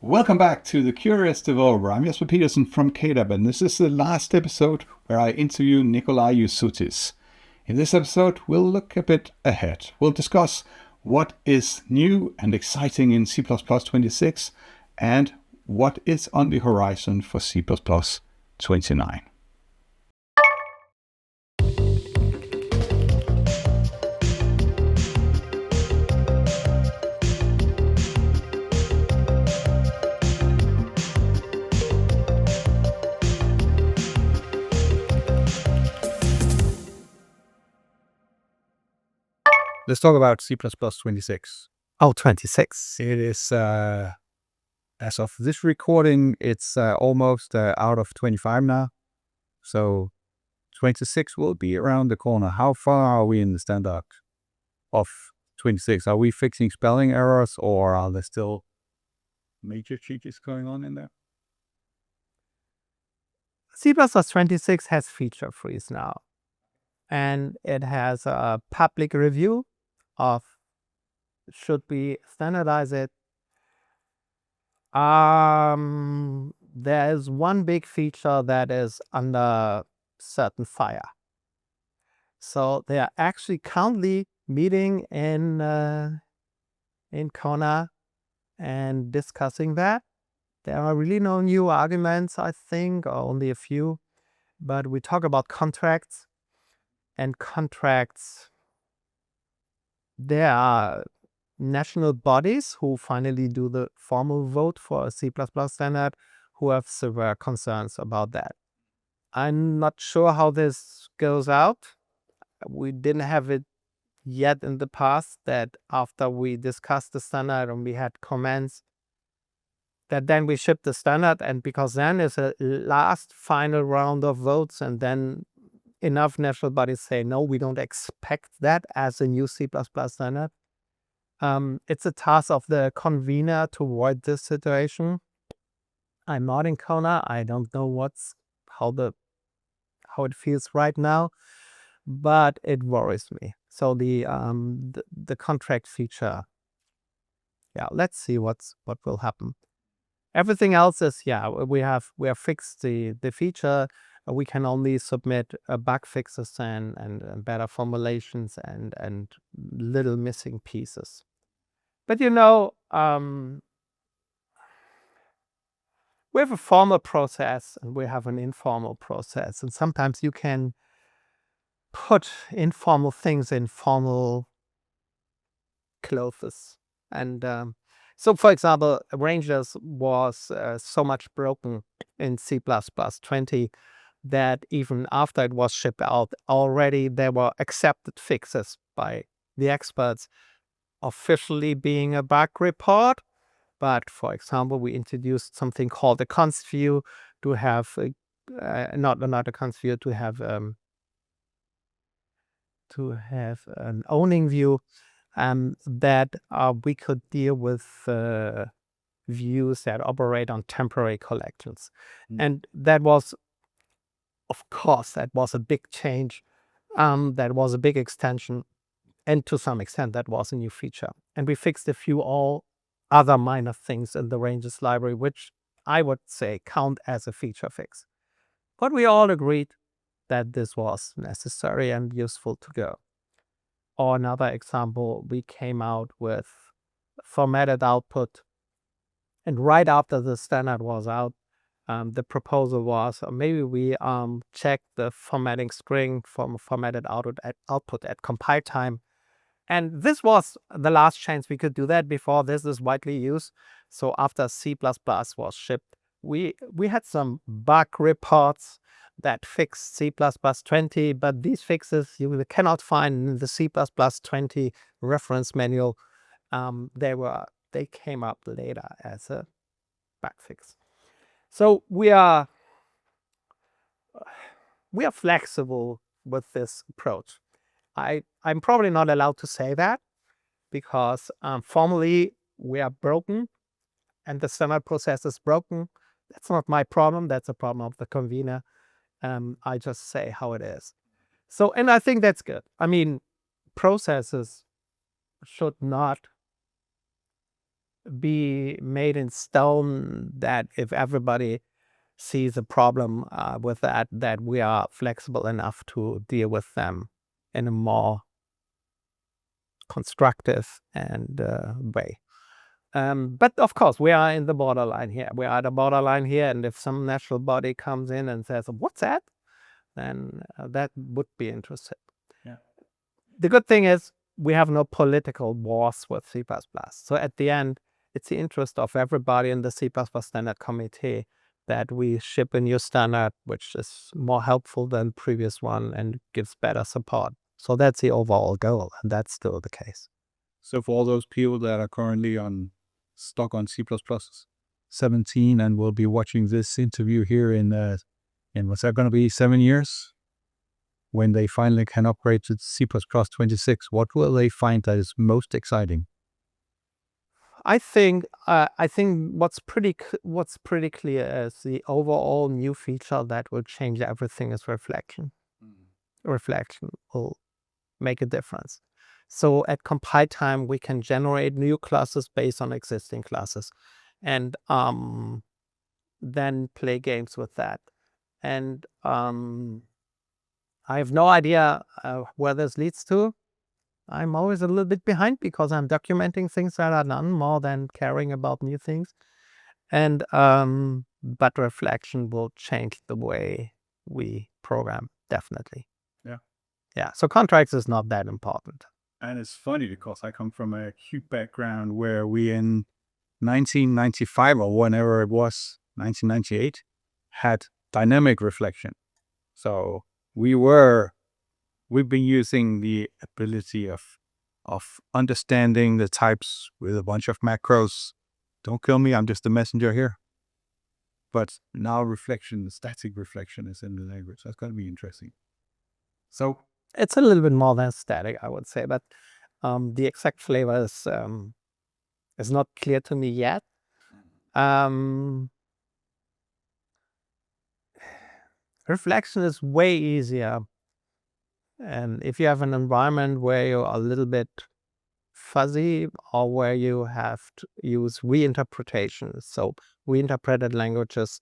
Welcome back to The Curious Developer. I'm Jesper Peterson from KDAB, and this is the last episode where I interview Nicolai Josuttis. In this episode, we'll look a bit ahead. We'll discuss what is new and exciting in C++26 and what is on the horizon for C++29. Let's talk about C++26. Oh, 26. It is, as of this recording, it's almost out of 25 now. So 26 will be around the corner. How far are we in the standard of 26? Are we fixing spelling errors, or are there still major changes going on in there? C++26 has feature freeze now. And it has a public review of should we standardize it. There is one big feature that is under certain fire. So they are actually currently meeting in Kona and discussing that. There are really no new arguments, I think, or only a few. But we talk about contracts. And contracts, there are national bodies who finally do the formal vote for a C++ standard who have severe concerns about that. I'm not sure how this goes out. We didn't have it yet in the past that after we discussed the standard and we had comments that then we shipped the standard, and because then it's a last final round of votes, and then enough national bodies say, no, we don't expect that as a new C++ standard. It's a task of the convener to avoid this situation. I'm not in Kona. I don't know how it feels right now, but it worries me. So the contract feature, let's see what will happen. Everything else is, we have fixed the feature. We can only submit bug fixes and better formulations and little missing pieces. But we have a formal process and we have an informal process. And sometimes you can put informal things in formal clothes. And so, for example, ranges was so much broken in C++20 that even after it was shipped out, already there were accepted fixes by the experts, officially being a bug report. But for example, we introduced something called a const view to have not a const view, to have an owning view, that we could deal with views that operate on temporary collections. And that was, of course, that was a big change. That was a big extension. And to some extent, that was a new feature. And we fixed a few all other minor things in the ranges library, which I would say count as a feature fix. But we all agreed that this was necessary and useful to go. Or another example, we came out with formatted output. And right after the standard was out, the proposal was maybe we check the formatting string from formatted output at compile time. And this was the last chance we could do that before this is widely used. So after C++ was shipped, we had some bug reports that fixed C++20, but these fixes you cannot find in the C++20 reference manual. They came up later as a bug fix. So we are flexible with this approach. I'm probably not allowed to say that because formally we are broken and the standard process is broken. That's not my problem. That's a problem of the convener. I just say how it is. So, and I think that's good. I mean, processes should not be made in stone, that if everybody sees a problem with that we are flexible enough to deal with them in a more constructive and way. But of course, we are in the borderline here. We are at a borderline here, and if some national body comes in and says, "What's that?" then that would be interesting. Yeah. The good thing is we have no political wars with C++. So at the end, it's the interest of everybody in the C++ standard committee that we ship a new standard which is more helpful than previous one and gives better support. So that's the overall goal, and that's still the case. So for all those people that are currently stuck on C++ 17 and will be watching this interview here in what's that going to be, 7 years? When they finally can upgrade to C++ 26, what will they find that is most exciting? I think what's pretty clear is the overall new feature that will change everything is reflection. Reflection will make a difference. So at compile time, we can generate new classes based on existing classes, and then play games with that. And I have no idea where this leads to. I'm always a little bit behind because I'm documenting things that are done more than caring about new things. And but reflection will change the way we program, definitely. Yeah. So contracts is not that important. And it's funny because I come from a Qt background where we in 1995 or whenever it was, 1998, had dynamic reflection. So we've been using the ability of understanding the types with a bunch of macros. Don't kill me, I'm just the messenger here. But now reflection, static reflection is in the language. That's going to be interesting. So it's a little bit more than static, I would say, but the exact flavor is not clear to me yet. Reflection is way easier. And if you have an environment where you're a little bit fuzzy or where you have to use reinterpretation, so reinterpreted languages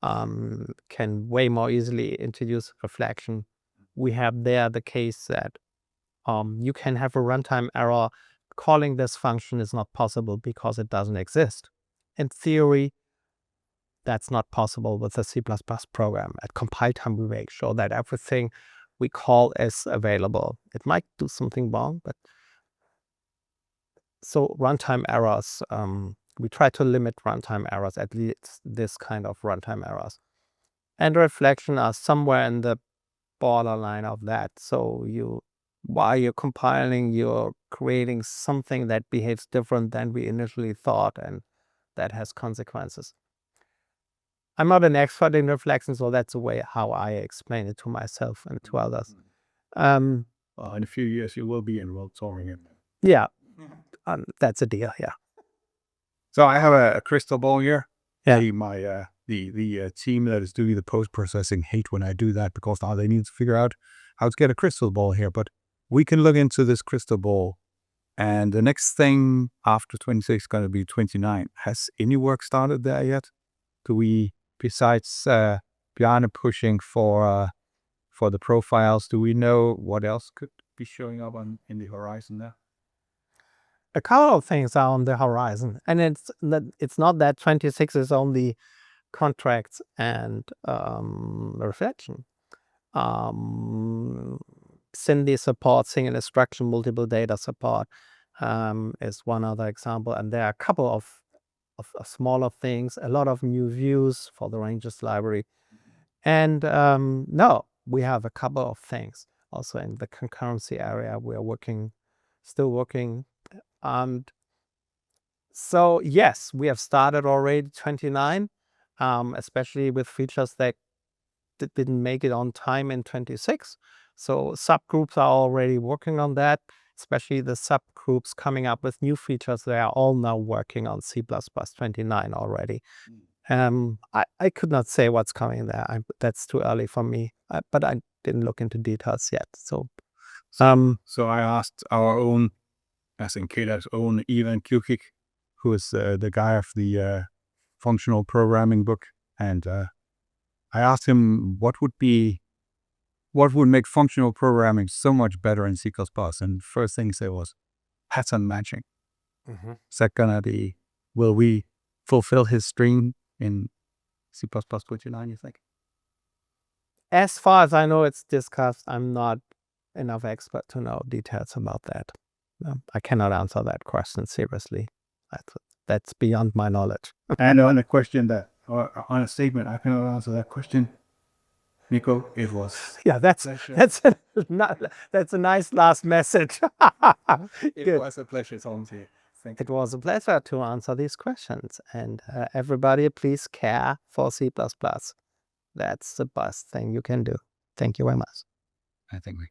can way more easily introduce reflection. We have there the case that you can have a runtime error. Calling this function is not possible because it doesn't exist. In theory, that's not possible with a C++ program. At compile time, we make sure that everything we call is available. It might do something wrong, but so runtime errors, we try to limit runtime errors, at least this kind of runtime errors. And reflection are somewhere in the borderline of that. So while you're compiling, you're creating something that behaves different than we initially thought, and that has consequences. I'm not an expert in reflection, so that's the way how I explain it to myself and to others. Well, in a few years, you will be in World Touring it. Yeah, that's a deal. Yeah. So I have a crystal ball here. Yeah. The team that is doing the post-processing hate when I do that because now they need to figure out how to get a crystal ball here. But we can look into this crystal ball. And the next thing after 26 is going to be 29. Has any work started there yet? Do we, besides Bjarne pushing for the profiles, do we know what else could be showing up in the horizon there? A couple of things are on the horizon, and it's not that 26 is only contracts and reflection. SIND support, single instruction, multiple data support is one other example, and there are a couple of smaller things, a lot of new views for the ranges library, and no, we have a couple of things also in the concurrency area. We are still working. And so yes, we have started already 29, especially with features that didn't make it on time in 26. So subgroups are already working on that, especially the subgroups coming up with new features. They are all now working on C++ 29 already. I could not say what's coming there. That's too early for me, but I didn't look into details yet. So I asked our own, as in KDAB's own Ivan Kukic, who is the guy of the functional programming book, and I asked him what would make functional programming so much better in C++, and first thing he said was pattern matching. Is that gonna be? Will we fulfill his dream in C++ 29? You think? As far as I know, it's discussed. I'm not enough expert to know details about that. I cannot answer that question seriously. That's beyond my knowledge. And on a question or on a statement, I cannot answer that question. Nico, it was. Yeah, that's a nice last message. It was a pleasure talking to you. Thank you. It was a pleasure to answer these questions. And everybody, please care for C++. That's the best thing you can do. Thank you very much. I think we